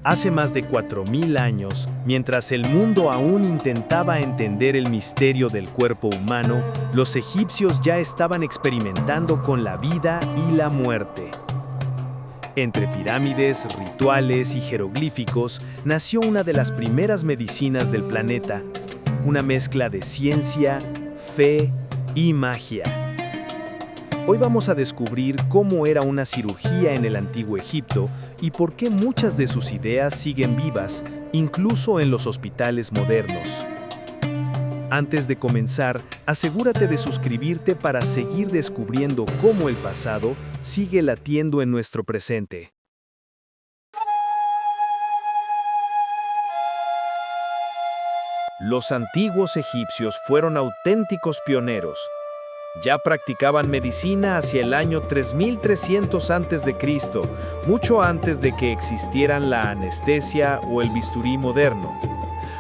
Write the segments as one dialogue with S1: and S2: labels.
S1: Hace más de 4000 años, mientras el mundo aún intentaba entender el misterio del cuerpo humano, los egipcios ya estaban experimentando con la vida y la muerte. Entre pirámides, rituales y jeroglíficos, nació una de las primeras medicinas del planeta, una mezcla de ciencia, fe y magia. Hoy vamos a descubrir cómo era una cirugía en el antiguo Egipto y por qué muchas de sus ideas siguen vivas, incluso en los hospitales modernos. Antes de comenzar, asegúrate de suscribirte para seguir descubriendo cómo el pasado sigue latiendo en nuestro presente. Los antiguos egipcios fueron auténticos pioneros. Ya practicaban medicina hacia el año 3300 a.C., mucho antes de que existieran la anestesia o el bisturí moderno.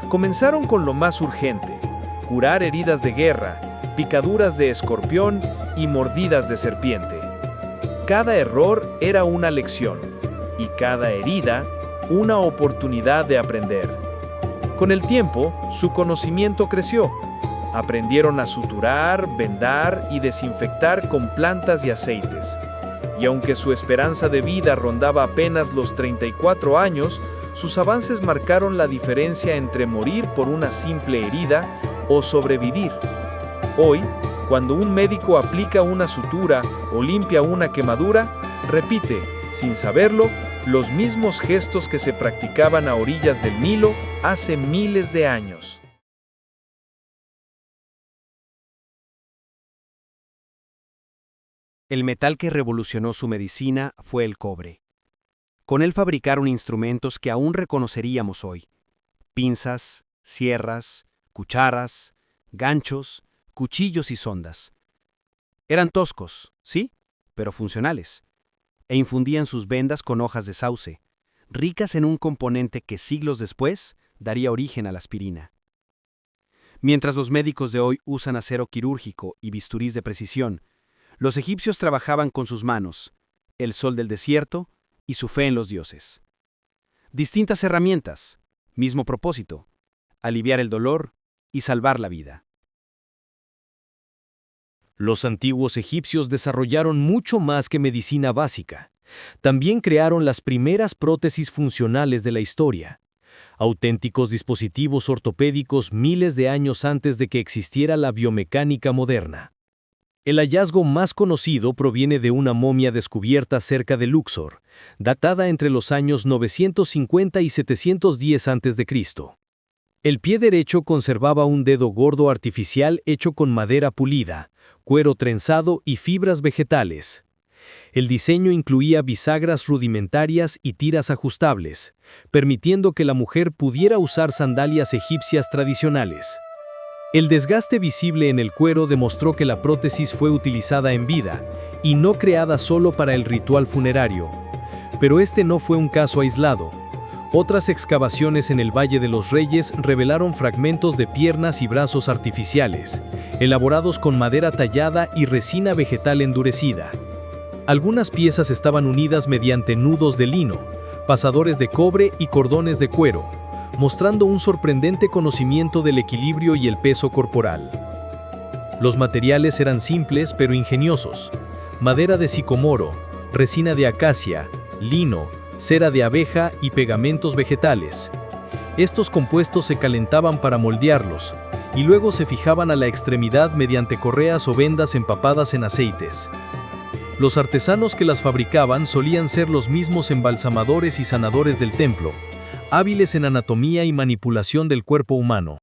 S1: Comenzaron con lo más urgente: curar heridas de guerra, picaduras de escorpión y mordidas de serpiente. Cada error era una lección, y cada herida una oportunidad de aprender. Con el tiempo, su conocimiento creció. Aprendieron a suturar, vendar y desinfectar con plantas y aceites. Y aunque su esperanza de vida rondaba apenas los 34 años, sus avances marcaron la diferencia entre morir por una simple herida o sobrevivir. Hoy, cuando un médico aplica una sutura o limpia una quemadura, repite, sin saberlo, los mismos gestos que se practicaban a orillas del Nilo hace miles de años.
S2: El metal que revolucionó su medicina fue el cobre. Con él fabricaron instrumentos que aún reconoceríamos hoy: pinzas, sierras, cucharas, ganchos, cuchillos y sondas. Eran toscos, sí, pero funcionales, e infundían sus vendas con hojas de sauce, ricas en un componente que siglos después daría origen a la aspirina. Mientras los médicos de hoy usan acero quirúrgico y bisturís de precisión, los egipcios trabajaban con sus manos, el sol del desierto y su fe en los dioses. Distintas herramientas, mismo propósito: aliviar el dolor y salvar la vida.
S3: Los antiguos egipcios desarrollaron mucho más que medicina básica. También crearon las primeras prótesis funcionales de la historia, auténticos dispositivos ortopédicos miles de años antes de que existiera la biomecánica moderna. El hallazgo más conocido proviene de una momia descubierta cerca de Luxor, datada entre los años 950 y 710 a.C. El pie derecho conservaba un dedo gordo artificial hecho con madera pulida, cuero trenzado y fibras vegetales. El diseño incluía bisagras rudimentarias y tiras ajustables, permitiendo que la mujer pudiera usar sandalias egipcias tradicionales. El desgaste visible en el cuero demostró que la prótesis fue utilizada en vida y no creada solo para el ritual funerario. Pero este no fue un caso aislado. Otras excavaciones en el Valle de los Reyes revelaron fragmentos de piernas y brazos artificiales, elaborados con madera tallada y resina vegetal endurecida. Algunas piezas estaban unidas mediante nudos de lino, pasadores de cobre y cordones de cuero, mostrando un sorprendente conocimiento del equilibrio y el peso corporal. Los materiales eran simples pero ingeniosos: madera de sicomoro, resina de acacia, lino, cera de abeja y pegamentos vegetales. Estos compuestos se calentaban para moldearlos, y luego se fijaban a la extremidad mediante correas o vendas empapadas en aceites. Los artesanos que las fabricaban solían ser los mismos embalsamadores y sanadores del templo, hábiles en anatomía y manipulación del cuerpo humano.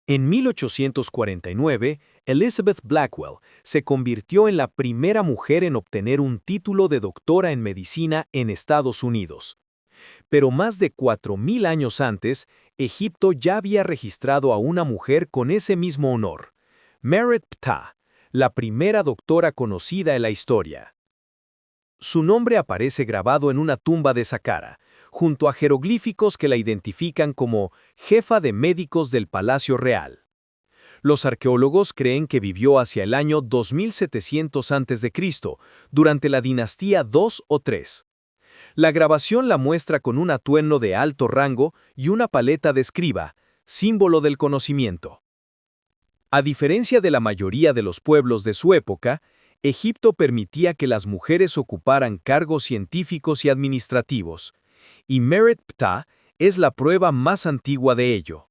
S1: En 1849, Elizabeth Blackwell se convirtió en la primera mujer en obtener un título de doctora en medicina en Estados Unidos. Pero más de 4000 años antes, Egipto ya había registrado a una mujer con ese mismo honor: Meret Ptah, la primera doctora conocida en la historia. Su nombre aparece grabado en una tumba de Saqqara, junto a jeroglíficos que la identifican como jefa de médicos del Palacio Real. Los arqueólogos creen que vivió hacia el año 2700 a.C., durante la dinastía 2 o 3. La grabación la muestra con un atuendo de alto rango y una paleta de escriba, símbolo del conocimiento. A diferencia de la mayoría de los pueblos de su época, Egipto permitía que las mujeres ocuparan cargos científicos y administrativos, y Meret Ptah es la prueba más antigua de ello.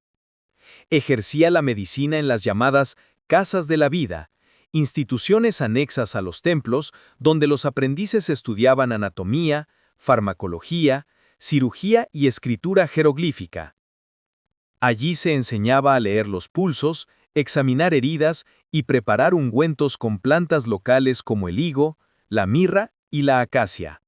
S1: Ejercía la medicina en las llamadas casas de la vida, instituciones anexas a los templos donde los aprendices estudiaban anatomía, farmacología, cirugía y escritura jeroglífica. Allí se enseñaba a leer los pulsos, examinar heridas y preparar ungüentos con plantas locales como el higo, la mirra y la acacia.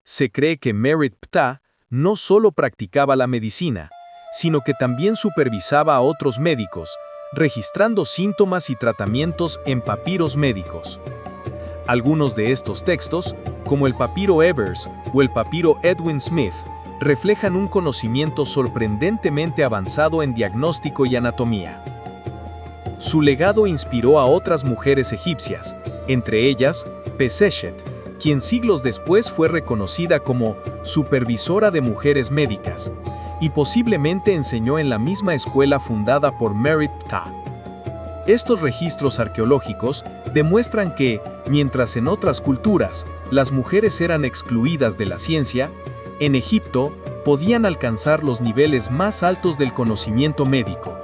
S1: Se cree que Meret Ptah no solo practicaba la medicina, sino que también supervisaba a otros médicos, registrando síntomas y tratamientos en papiros médicos. Algunos de estos textos, como el papiro Evers o el papiro Edwin Smith, reflejan un conocimiento sorprendentemente avanzado en diagnóstico y anatomía. Su legado inspiró a otras mujeres egipcias, entre ellas Peseshet, quien siglos después fue reconocida como supervisora de mujeres médicas, y posiblemente enseñó en la misma escuela fundada por Meret Ptah. Estos registros arqueológicos demuestran que, mientras en otras culturas las mujeres eran excluidas de la ciencia, en Egipto podían alcanzar los niveles más altos del conocimiento médico.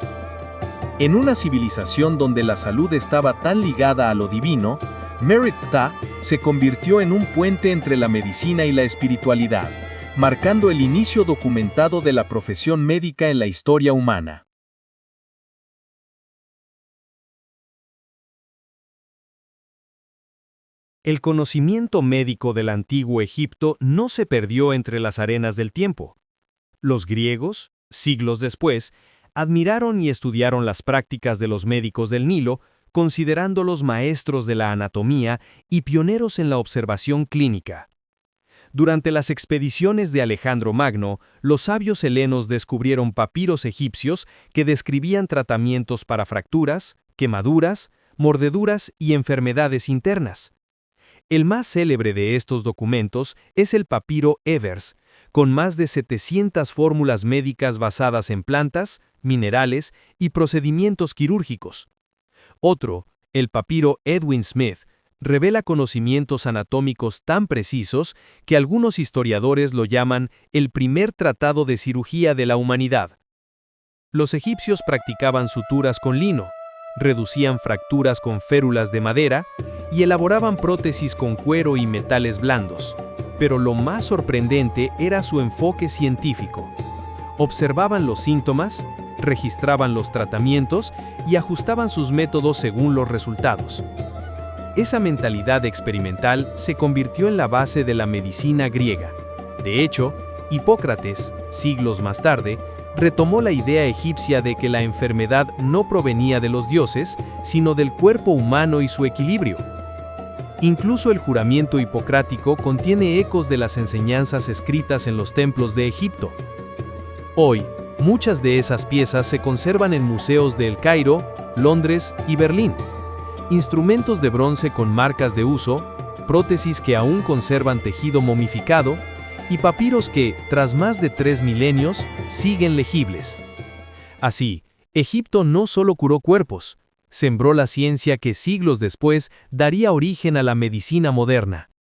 S1: En una civilización donde la salud estaba tan ligada a lo divino, Meret Ptah se convirtió en un puente entre la medicina y la espiritualidad, marcando el inicio documentado de la profesión médica en la historia humana.
S3: El conocimiento médico del antiguo Egipto no se perdió entre las arenas del tiempo. Los griegos, siglos después, admiraron y estudiaron las prácticas de los médicos del Nilo, considerándolos maestros de la anatomía y pioneros en la observación clínica. Durante las expediciones de Alejandro Magno, los sabios helenos descubrieron papiros egipcios que describían tratamientos para fracturas, quemaduras, mordeduras y enfermedades internas. El más célebre de estos documentos es el papiro Evers, con más de 700 fórmulas médicas basadas en plantas, minerales y procedimientos quirúrgicos. Otro, el papiro Edwin Smith, revela conocimientos anatómicos tan precisos que algunos historiadores lo llaman el primer tratado de cirugía de la humanidad. Los egipcios practicaban suturas con lino, reducían fracturas con férulas de madera y elaboraban prótesis con cuero y metales blandos. Pero lo más sorprendente era su enfoque científico. Observaban los síntomas, registraban los tratamientos y ajustaban sus métodos según los resultados. Esa mentalidad experimental se convirtió en la base de la medicina griega. De hecho, Hipócrates, siglos más tarde, retomó la idea egipcia de que la enfermedad no provenía de los dioses, sino del cuerpo humano y su equilibrio. Incluso el juramento hipocrático contiene ecos de las enseñanzas escritas en los templos de Egipto. Hoy, muchas de esas piezas se conservan en museos de El Cairo, Londres y Berlín. Instrumentos de bronce con marcas de uso, prótesis que aún conservan tejido momificado, y papiros que, tras más de 3 milenios, siguen legibles. Así, Egipto no solo curó cuerpos, sembró la ciencia que siglos después daría origen a la medicina moderna.